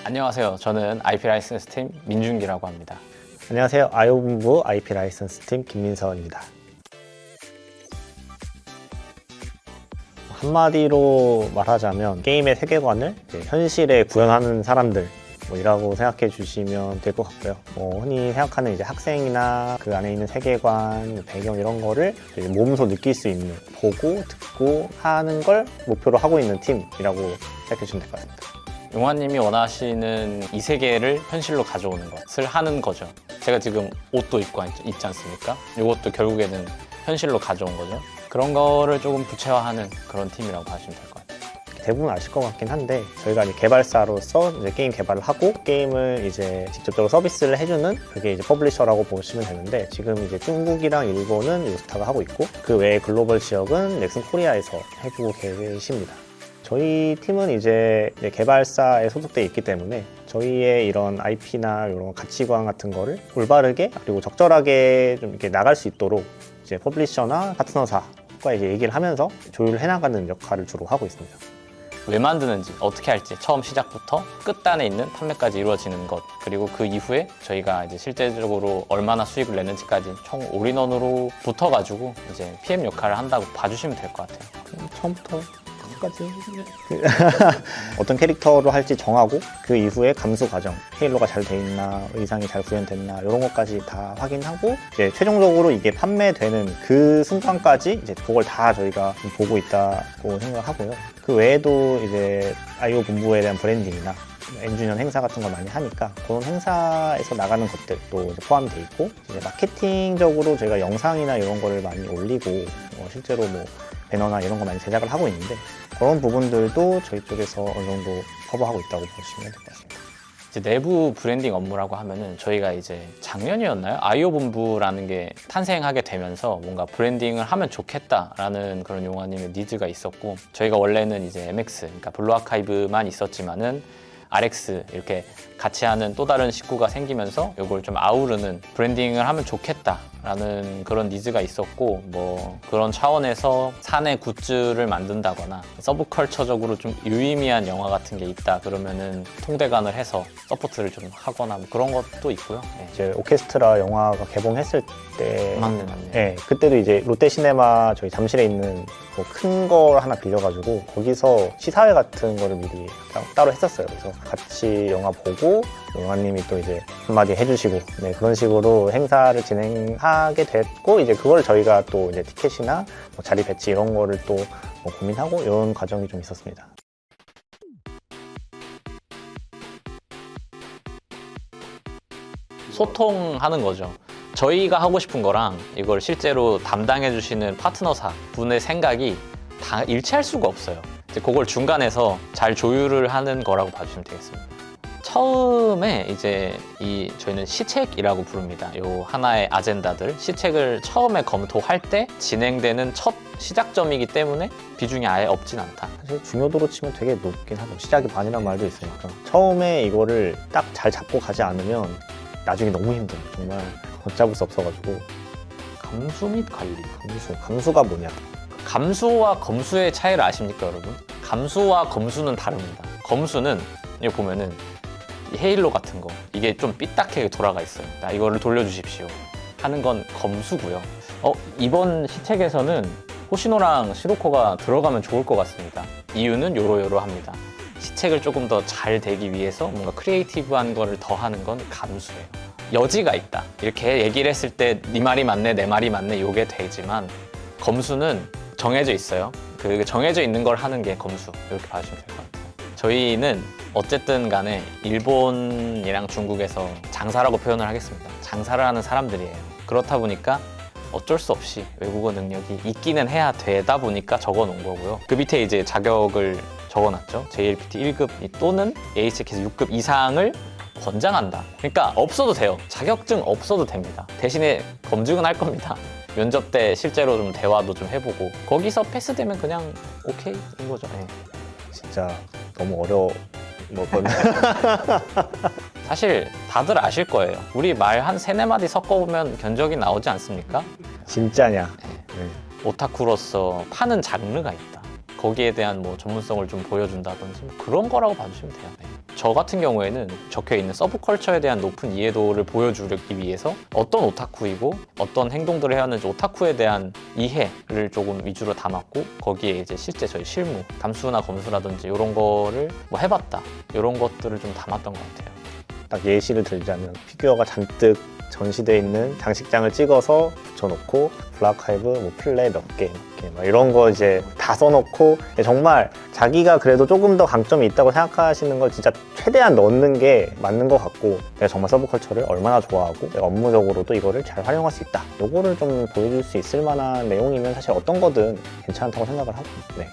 안녕하세요. 저는 IP 라이선스 팀 민준기라고 합니다. 안녕하세요. 아이오본부 IP 라이선스 팀 김민서입니다. 한마디로 말하자면 게임의 세계관을 현실에 구현하는 사람들 이라고 생각해 주시면 될 것 같고요. 흔히 생각하는 이제 학생이나 그 안에 있는 세계관, 배경 이런 거를 이제 몸소 느낄 수 있는, 보고 듣고 하는 걸 목표로 하고 있는 팀이라고 생각해 주시면 될 것 같습니다. 용화님이 원하시는 이 세계를 현실로 가져오는 것을 하는 거죠. 제가 지금 옷도 입고 있지 않습니까? 이것도 결국에는 현실로 가져온 거죠. 그런 거를 조금 구체화하는 그런 팀이라고 봐주시면 될 것 같아요. 대부분 아실 것 같긴 한데 저희가 이제 개발사로서 이제 게임 개발을 하고 게임을 이제 직접적으로 서비스를 해주는 그게 이제 퍼블리셔라고 보시면 되는데, 지금 이제 중국이랑 일본은 요스타가 하고 있고 그 외에 글로벌 지역은 넥슨 코리아에서 해주고 계십니다. 저희 팀은 이제 개발사에 소속되어 있기 때문에 저희의 이런 IP나 이런 가치관 같은 거를 올바르게 그리고 적절하게 좀 이렇게 나갈 수 있도록 이제 퍼블리셔나 파트너사과 이제 얘기를 하면서 조율을 해나가는 역할을 주로 하고 있습니다. 왜 만드는지, 어떻게 할지, 처음 시작부터 끝단에 있는 판매까지 이루어지는 것, 그리고 그 이후에 저희가 이제 실제적으로 얼마나 수익을 내는지까지 총 올인원으로 붙어가지고 이제 PM 역할을 한다고 봐주시면 될 것 같아요. 처음부터 끝까지 어떤 캐릭터로 할지 정하고 그 이후에 감수 과정, 페일로가 잘 돼 있나, 의상이 잘 구현됐나 이런 것까지 다 확인하고 이제 최종적으로 이게 판매되는 그 순간까지 이제 그걸 다 저희가 보고 있다고 생각하고요. 그 외에도 이제 아이오 본부에 대한 브랜딩이나 엔주년 행사 같은 걸 많이 하니까 그런 행사에서 나가는 것들도 포함이 돼 있고, 이제 마케팅적으로 저희가 영상이나 이런 거를 많이 올리고 실제로 배너나 이런 거 많이 제작을 하고 있는데, 그런 부분들도 저희 쪽에서 어느 정도 커버하고 있다고 보시면 될 것 같습니다. 이제 내부 브랜딩 업무라고 하면은 저희가 이제 작년이었나요? 아이오 본부라는 게 탄생하게 되면서 뭔가 브랜딩을 하면 좋겠다라는 그런 용화님의 니즈가 있었고, 저희가 원래는 이제 MX, 그러니까 블루 아카이브만 있었지만은 RX 이렇게 같이 하는 또 다른 식구가 생기면서 이걸 좀 아우르는 브랜딩을 하면 좋겠다라는 그런 니즈가 있었고, 그런 차원에서 사내 굿즈를 만든다거나 서브컬처적으로 좀 유의미한 영화 같은 게 있다 그러면은 통대관을 해서 서포트를 좀 하거나 그런 것도 있고요. 네. 이제 오케스트라 영화가 개봉했을 때 맞네. 네, 그때도 이제 롯데시네마 저희 잠실에 있는 큰 걸 하나 빌려가지고 거기서 시사회 같은 거를 미리 따로 했었어요. 그래서 같이 영화 보고 영화님이 또 이제 한마디 해주시고, 네, 그런 식으로 행사를 진행하게 됐고, 이제 그걸 저희가 또 이제 티켓이나 자리 배치 이런 거를 또 고민하고 이런 과정이 좀 있었습니다. 소통하는 거죠. 저희가 하고 싶은 거랑 이걸 실제로 담당해 주시는 파트너사 분의 생각이 다 일치할 수가 없어요. 이제 그걸 중간에서 잘 조율을 하는 거라고 봐주시면 되겠습니다. 처음에 이제 저희는 시책이라고 부릅니다. 요 하나의 아젠다들, 시책을 처음에 검토할 때 진행되는 첫 시작점이기 때문에 비중이 아예 없진 않다. 사실 중요도로 치면 되게 높긴 하죠. 시작이 반이란 말도 있으니까 처음에 이거를 딱 잘 잡고 가지 않으면 나중에 너무 힘들어요. 정말 걷잡을 수 없어가지고. 감수 및 관리. 감수가 뭐냐? 감수와 검수의 차이를 아십니까, 여러분? 감수와 검수는 다릅니다. 검수는 이거 보면은 헤일로 같은 거, 이게 좀 삐딱하게 돌아가 있어요. 이거를 돌려주십시오 하는 건 검수고요. 이번 시책에서는 호시노랑 시로코가 들어가면 좋을 것 같습니다. 이유는 요러요러합니다. 시책을 조금 더 잘 되기 위해서 뭔가 크리에이티브한 거를 더 하는 건 감수예요. 여지가 있다, 이렇게 얘기를 했을 때 네 말이 맞네, 내 말이 맞네, 요게 되지만 검수는 정해져 있어요. 그 정해져 있는 걸 하는 게 검수, 이렇게 봐주시면 될 것 같아요. 저희는 어쨌든 간에 일본이랑 중국에서 장사라고 표현을 하겠습니다. 장사를 하는 사람들이에요. 그렇다 보니까 어쩔 수 없이 외국어 능력이 있기는 해야 되다 보니까 적어 놓은 거고요. 그 밑에 이제 자격을 적어놨죠. JLPT 1급 또는 AHKS 6급 이상을 권장한다. 그러니까 없어도 돼요. 자격증 없어도 됩니다. 대신에 검증은 할 겁니다. 면접 때 실제로 좀 대화도 좀 해보고 거기서 패스되면 그냥 오케이인 거죠. 네. 진짜 너무 어려워. 사실 다들 아실 거예요. 우리 말 한 세네 마디 섞어보면 견적이 나오지 않습니까? 진짜냐? 네. 오타쿠로서 파는 장르가 있다. 거기에 대한 전문성을 좀 보여준다든지 그런 거라고 봐주시면 돼요. 네. 저 같은 경우에는 적혀있는 서브컬처에 대한 높은 이해도를 보여주기 위해서 어떤 오타쿠이고 어떤 행동들을 해야 하는지 오타쿠에 대한 이해를 조금 위주로 담았고, 거기에 이제 실제 저희 실무, 담수나 검수라든지 이런 거를 뭐 해봤다, 이런 것들을 좀 담았던 것 같아요. 딱 예시를 들자면 피규어가 잔뜩 전시되어 있는 장식장을 찍어서 붙여놓고 블랙하이브 뭐 플레이 몇 개 막 이런 거 이제 다 써놓고, 정말 자기가 그래도 조금 더 강점이 있다고 생각하시는 걸 진짜 최대한 넣는 게 맞는 것 같고, 내가 정말 서브컬처를 얼마나 좋아하고 내가 업무적으로도 이거를 잘 활용할 수 있다, 요거를 좀 보여줄 수 있을 만한 내용이면 사실 어떤 거든 괜찮다고 생각을 하고. 네.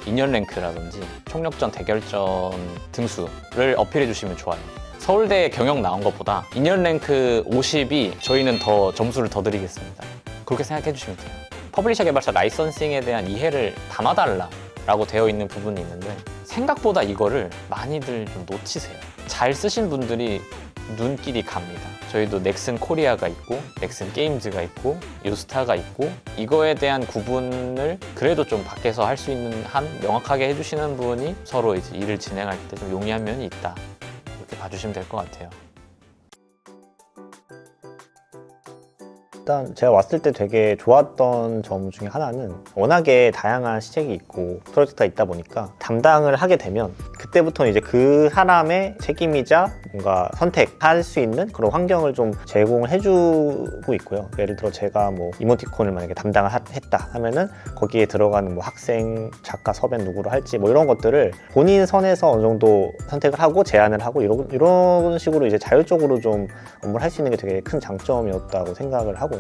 인연 랭크라든지 총력전, 대결전 등수를 어필해 주시면 좋아요. 서울대 경영 나온 것보다 인연 랭크 50이 저희는 더 점수를 더 드리겠습니다. 그렇게 생각해 주시면 돼요. 퍼블리셔 개발사 라이선싱에 대한 이해를 담아달라 라고 되어 있는 부분이 있는데, 생각보다 이거를 많이들 좀 놓치세요. 잘 쓰신 분들이 눈길이 갑니다. 저희도 넥슨 코리아가 있고 넥슨 게임즈가 있고 요스타가 있고, 이거에 대한 구분을 그래도 좀 밖에서 할 수 있는 한 명확하게 해주시는 분이 서로 이제 일을 진행할 때 좀 용이한 면이 있다, 이렇게 봐주시면 될 것 같아요. 일단 제가 왔을 때 되게 좋았던 점 중에 하나는, 워낙에 다양한 시책이 있고 프로젝트가 있다 보니까 담당을 하게 되면 그때부터 이제 그 사람의 책임이자 뭔가 선택할 수 있는 그런 환경을 좀 제공을 해주고 있고요. 예를 들어 제가 뭐 이모티콘을 만약에 담당을 했다 하면은 거기에 들어가는 뭐 학생, 작가, 섭외 누구로 할지 뭐 이런 것들을 본인 선에서 어느 정도 선택을 하고 제안을 하고 이런 식으로 이제 자율적으로 좀 업무를 할 수 있는 게 되게 큰 장점이었다고 생각을 하고,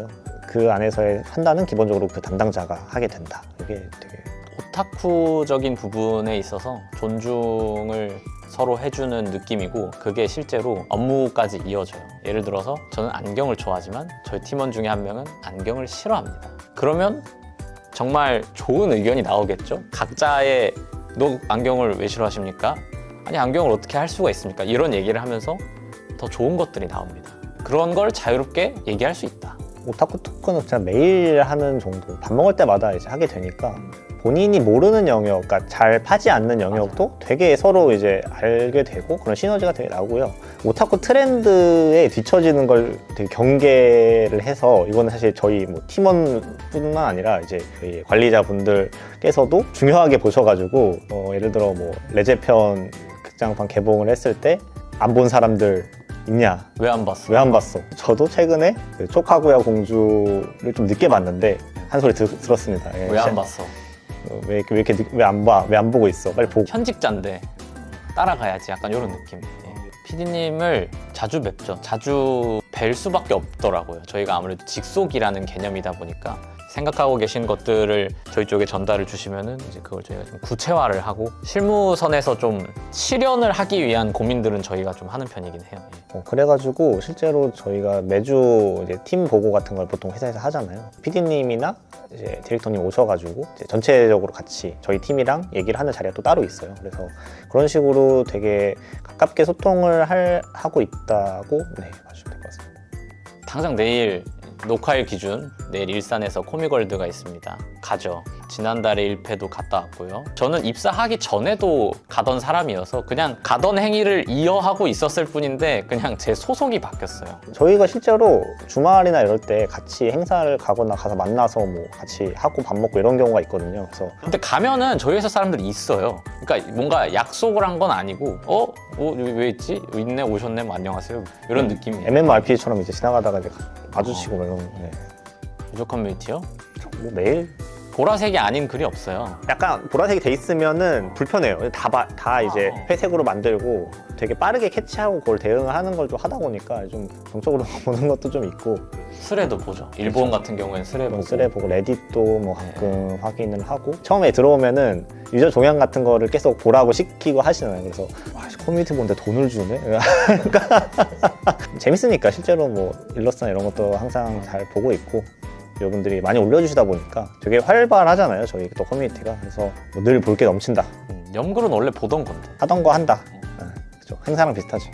그 안에서의 판단은 기본적으로 그 담당자가 하게 된다. 이게 되게 오타쿠적인 부분에 있어서 존중을 서로 해주는 느낌이고, 그게 실제로 업무까지 이어져요. 예를 들어서 저는 안경을 좋아하지만 저희 팀원 중에 한 명은 안경을 싫어합니다. 그러면 정말 좋은 의견이 나오겠죠? 각자의 너 안경을 왜 싫어하십니까? 아니 안경을 어떻게 할 수가 있습니까? 이런 얘기를 하면서 더 좋은 것들이 나옵니다. 그런 걸 자유롭게 얘기할 수 있다. 오타쿠 토크는 진짜 매일 하는 정도, 밥 먹을 때마다 이제 하게 되니까 본인이 모르는 영역, 그러니까 잘 파지 않는 영역도 되게 서로 이제 알게 되고 그런 시너지가 되게 나고요. 오타쿠 트렌드에 뒤처지는 걸 되게 경계를 해서, 이거는 사실 저희 뭐 팀원뿐만 아니라 이제 저희 관리자분들께서도 중요하게 보셔가지고, 예를 들어 뭐 레제편 극장판 개봉을 했을 때 안 본 사람들 있냐? 왜 안 봤어? 왜 안 봤어? 저도 최근에 그 초카구야 공주를 좀 늦게 봤는데 한 소리 들었습니다. 왜 안 봤어? 왜 이렇게 왜 안 봐? 왜 안 보고 있어? 빨리 보고. 현직자인데 따라가야지, 약간 이런 느낌. PD님을 자주 뵙죠. 자주 뵐 수밖에 없더라고요. 저희가 아무래도 직속이라는 개념이다 보니까 생각하고 계신 것들을 저희 쪽에 전달을 주시면은 이제 그걸 저희가 좀 구체화를 하고, 실무선에서 좀 실현을 하기 위한 고민들은 저희가 좀 하는 편이긴 해요. 그래가지고 실제로 저희가 매주 이제 팀 보고 같은 걸 보통 회사에서 하잖아요. PD님이나 이제 디렉터님 오셔가지고 이제 전체적으로 같이 저희 팀이랑 얘기를 하는 자리가 또 따로 있어요. 그래서 그런 식으로 되게 가깝게 소통을 하고 있다고 봐주시면 될 것 같습니다. 당장 내일 녹화일 기준 내일 일산에서 코미걸드가 있습니다. 가죠. 지난달에 1패도 갔다 왔고요. 저는 입사하기 전에도 가던 사람이어서 그냥 가던 행위를 이어하고 있었을 뿐인데 그냥 제 소속이 바뀌었어요. 저희가 실제로 주말이나 이럴 때 같이 행사를 가거나 가서 만나서 뭐 같이 하고 밥 먹고 이런 경우가 있거든요. 그래서 근데 가면은 저희 회사 사람들이 있어요. 그러니까 뭔가 약속을 한 건 아니고 왜 있지? 있네, 오셨네, 뭐 안녕하세요, 이런 느낌이에요. MMORPG처럼 이제 지나가다가 이제 마주치고 뭐 이런. 부족 커뮤니티요? 뭐 매일 보라색이 아닌 글이 없어요. 약간 보라색이 돼 있으면은 불편해요. 다 이제 회색으로 만들고 되게 빠르게 캐치하고 그걸 대응을 하는 걸 좀 하다 보니까 좀 정적으로 보는 것도 좀 있고. 스레도 보죠. 일본 같은 경우에는 스레 보고. 스레 보고 레딧도 뭐 가끔 확인을 하고, 처음에 들어오면은 유저 동향 같은 거를 계속 보라고 시키고 하시잖아요. 그래서 커뮤니티 보는데 돈을 주네? 재밌으니까 실제로 뭐 일러스트나 이런 것도 항상 잘 보고 있고, 여러분들이 많이 올려주시다 보니까 되게 활발하잖아요, 저희 또 커뮤니티가. 그래서 뭐 늘 볼 게 넘친다. 염글은 원래 보던 건데. 하던 거 한다. 그죠. 행사랑 비슷하지.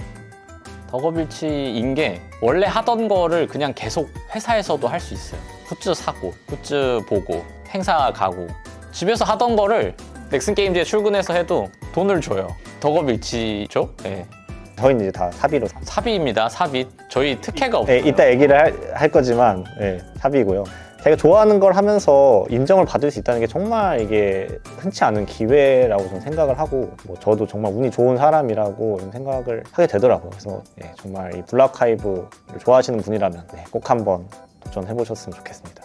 덕업일치인 게 원래 하던 거를 그냥 계속 회사에서도 할 수 있어요. 굿즈 사고, 굿즈 보고, 행사 가고. 집에서 하던 거를 넥슨 게임즈에 출근해서 해도 돈을 줘요. 덕업일치죠? 네. 저희는 이제 다 사비로 사비입니다. 사비. 저희 특혜가 네, 없어요. 이따 얘기를 할 거지만 네, 사비고요. 제가 좋아하는 걸 하면서 인정을 받을 수 있다는 게 정말 이게 흔치 않은 기회라고 저는 생각을 하고 뭐 저도 정말 운이 좋은 사람이라고 이런 생각을 하게 되더라고요. 그래서 네, 정말 이 블루아카이브를 좋아하시는 분이라면 네, 꼭 한번 도전해 보셨으면 좋겠습니다.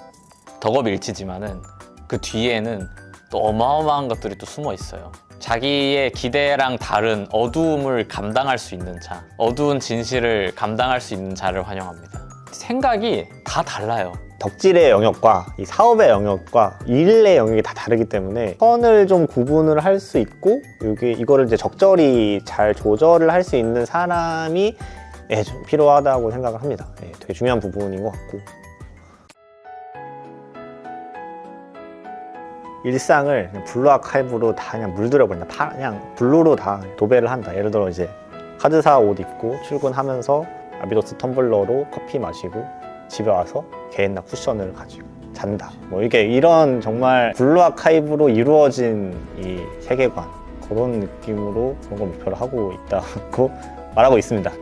덕업일치지만은 그 뒤에는 또 어마어마한 것들이 또 숨어 있어요. 자기의 기대랑 다른 어두움을 감당할 수 있는 자, 어두운 진실을 감당할 수 있는 자를 환영합니다. 생각이 다 달라요. 덕질의 영역과 이 사업의 영역과 일의 영역이 다 다르기 때문에 선을 좀 구분을 할 수 있고 이거를 이제 적절히 잘 조절을 할 수 있는 사람이 예, 좀 필요하다고 생각을 합니다. 예, 되게 중요한 부분인 것 같고 일상을 그냥 블루 아카이브로 다 그냥 물들여버린다. 그냥 블루로 다 도배를 한다. 예를 들어 이제 카드사 옷 입고 출근하면서 아비도스 텀블러로 커피 마시고 집에 와서 개인나 쿠션을 가지고 잔다. 뭐 이런 정말 블루 아카이브로 이루어진 이 세계관 그런 느낌으로 그런 걸 목표로 하고 있다고 말하고 있습니다.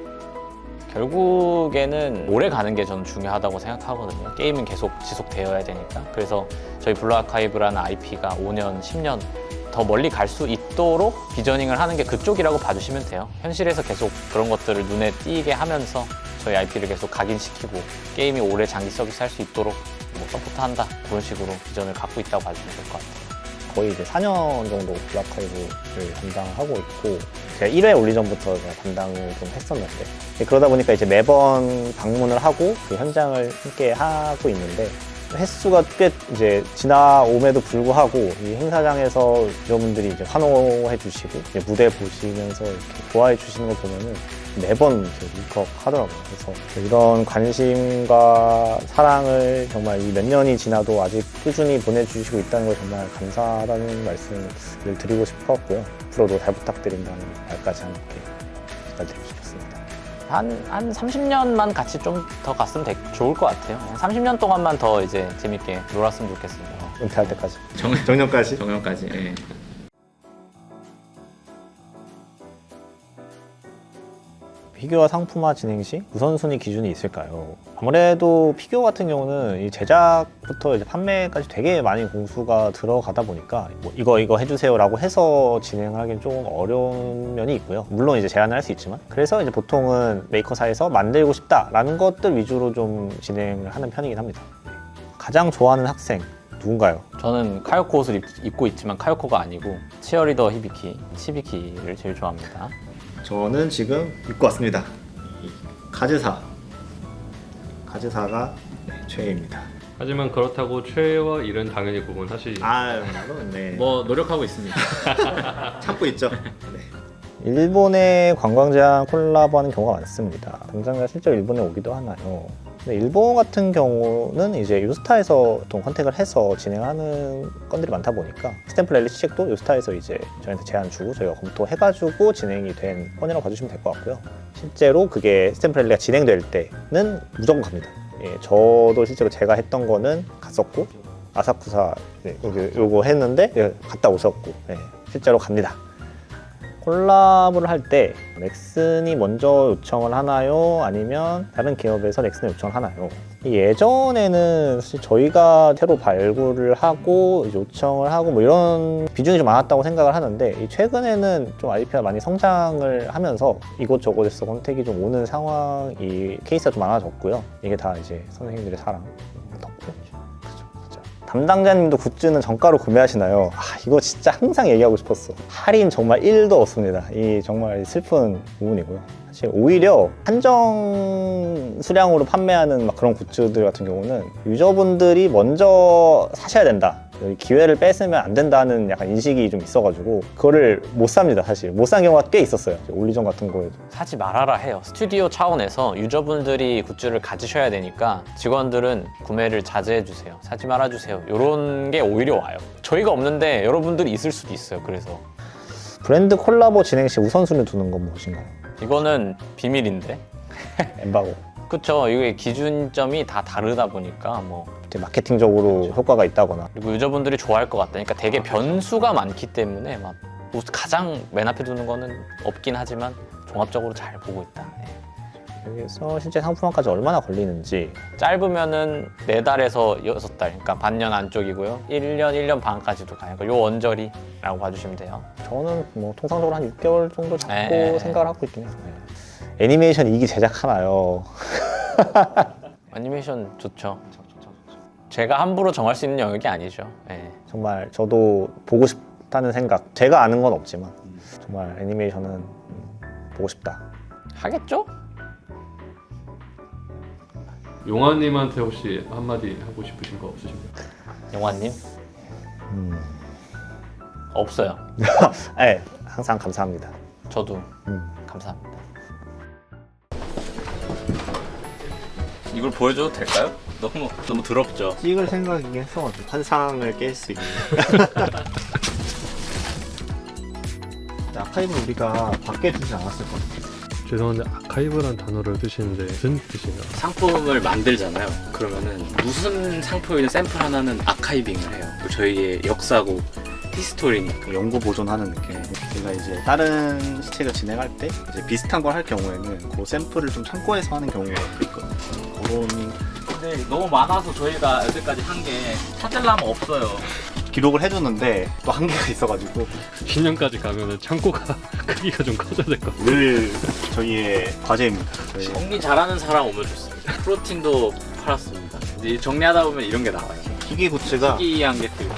결국에는 오래 가는 게 저는 중요하다고 생각하거든요. 게임은 계속 지속되어야 되니까. 그래서 저희 블루아카이브라는 IP가 5년, 10년 더 멀리 갈 수 있도록 비저닝을 하는 게 그쪽이라고 봐주시면 돼요. 현실에서 계속 그런 것들을 눈에 띄게 하면서 저희 IP를 계속 각인시키고 게임이 오래 장기 서비스 할 수 있도록 뭐 서포트한다. 그런 식으로 비전을 갖고 있다고 봐주시면 될 것 같아요. 거의 이제 4년 정도 블루아카이브를 담당하고 있고 제가 1회 올리 전부터 제가 담당을 좀 했었는데 그러다 보니까 이제 매번 방문을 하고 그 현장을 함께 하고 있는데 횟수가 꽤 이제 지나옴에도 불구하고 이 행사장에서 여러분들이 이제 환호해 주시고 이제 무대 보시면서 이렇게 좋아해 주시는 거 보면은 매번 이렇게 울컥하더라고요. 그래서 이런 관심과 사랑을 정말 이 몇 년이 지나도 아직 꾸준히 보내주시고 있다는 걸 정말 감사하다는 말씀을 드리고 싶었고요. 앞으로도 잘 부탁드린다는 말까지 함께 부탁드리고 싶었습니다. 한 30년만 같이 좀 더 갔으면 좋을 것 같아요. 30년 동안만 더 이제 재밌게 놀았으면 좋겠습니다. 은퇴할 때까지. 정년까지. 정년까지. 예. 피규어 상품화 진행 시 우선순위 기준이 있을까요? 아무래도 피규어 같은 경우는 이 제작부터 이제 판매까지 되게 많이 공수가 들어가다 보니까 뭐 이거 해주세요라고 해서 진행하기는 조금 어려운 면이 있고요. 물론 이제 제안을 할 수 있지만 그래서 이제 보통은 메이커사에서 만들고 싶다라는 것들 위주로 좀 진행을 하는 편이긴 합니다. 가장 좋아하는 학생 누군가요? 저는 카요코 옷을 입고 있지만 카요코가 아니고 치어리더 히비키, 치비키를 제일 좋아합니다. 저는 지금 입고 왔습니다. 이 카즈사가 최애입니다. 하지만 그렇다고 최애와 일은 당연히 구분하시. 물론 네. 뭐 노력하고 있습니다. 참고 있죠. 네. 일본의 관광지랑 콜라보하는 경우가 많습니다. 당장가 실제로 일본에 오기도 하나요? 근데 일본 같은 경우는 이제 유스타에서 보통 컨택을 해서 진행하는 건들이 많다 보니까 스탬프 랠리 시책도 유스타에서 이제 저희한테 제안 주고 저희가 검토해가지고 진행이 된 건이라고 봐주시면 될 것 같고요. 실제로 그게 스탬프 랠리가 진행될 때는 무조건 갑니다. 예, 저도 실제로 제가 했던 거는 갔었고 아사쿠사 요거 했는데 예, 갔다 오셨고 예, 실제로 갑니다. 콜라보를 할 때 넥슨이 먼저 요청을 하나요? 아니면 다른 기업에서 넥슨에 요청을 하나요? 예전에는 사실 저희가 새로 발굴을 하고 요청을 하고 뭐 이런 비중이 좀 많았다고 생각을 하는데 최근에는 좀 IP가 많이 성장을 하면서 이곳저곳에서 컨택이 좀 오는 상황이 케이스가 좀 많아졌고요. 이게 다 이제 선생님들의 사랑 덕분. 담당자님도 굿즈는 정가로 구매하시나요? 이거 진짜 항상 얘기하고 싶었어. 할인 정말 1도 없습니다. 이 정말 슬픈 부분이고요. 사실 오히려 한정 수량으로 판매하는 막 그런 굿즈들 같은 경우는 유저분들이 먼저 사셔야 된다. 기회를 뺏으면 안 된다는 약간 인식이 좀 있어가지고 그거를 못 삽니다. 사실 못 산 경우가 꽤 있었어요. 올리전 같은 거에도. 사지 말아라 해요. 스튜디오 차원에서 유저분들이 굿즈를 가지셔야 되니까 직원들은 구매를 자제해 주세요. 사지 말아 주세요. 이런 게 오히려 와요. 저희가 없는데 여러분들이 있을 수도 있어요. 그래서 브랜드 콜라보 진행 시 우선순위 두는 건 무엇인가요? 이거는 비밀인데. 엠바고. 그쵸. 이게 기준점이 다 다르다 보니까 뭐 마케팅적으로 효과가 있다거나 그리고 유저분들이 좋아할 것 같다. 그러니까 되게 변수가 많기 때문에 막 가장 맨 앞에 두는 거는 없긴 하지만 종합적으로 잘 보고 있다. 여기서 실제 상품화까지 얼마나 걸리는지 짧으면은 4달에서 6달, 그러니까 반년 안쪽이고요. 1년, 1년 반까지도 가요. 요 언저리라고 봐주시면 돼요. 저는 뭐 통상적으로 한 6개월 정도 잡고 네. 생각을 하고 있긴 해요. 네. 애니메이션 2기 제작하나요? 애니메이션 좋죠. 제가 함부로 정할 수 있는 영역이 아니죠. 예. 정말 저도 보고 싶다는 생각, 제가 아는 건 없지만 정말 애니메이션은 보고 싶다. 하겠죠? 용환님한테 혹시 한마디 하고 싶으신 거 없으신가요? 영화님? 없어요. 네, 항상 감사합니다. 저도 감사합니다. 이걸 보여줘도 될까요? 너무 더럽죠? 찍을 생각이긴 했어가지고 환상을 깰 수 있는. 아카이브는 우리가 밖에 두지 않았을 것 같아요. 죄송한데 아카이브란 단어를 쓰시는데 무슨 뜻인가요? 상품을 만들잖아요. 그러면은 무슨 상품이든 샘플 하나는 아카이빙을 해요. 저희의 역사고 히스토리니까. 연구 보존하는 느낌. 제가 이제 다른 시책을 진행할 때 이제 비슷한 걸 할 경우에는 그 샘플을 좀 참고해서 하는 경우가 있거든요. 그런 근데 너무 많아서 저희가 여태까지 한 게 찾으려면 없어요. 기록을 해두는데 또 한계가 있어가지고 10년까지 가면은 창고가 크기가 좀 커져야 될 것 같아요. 늘 저희의 과제입니다. 저희 정리 잘하는 사람 오면 좋습니다. 프로틴도 팔았습니다. 이제 정리하다 보면 이런 게 나와요. 기계 굿즈가 희귀한 게 뜨고.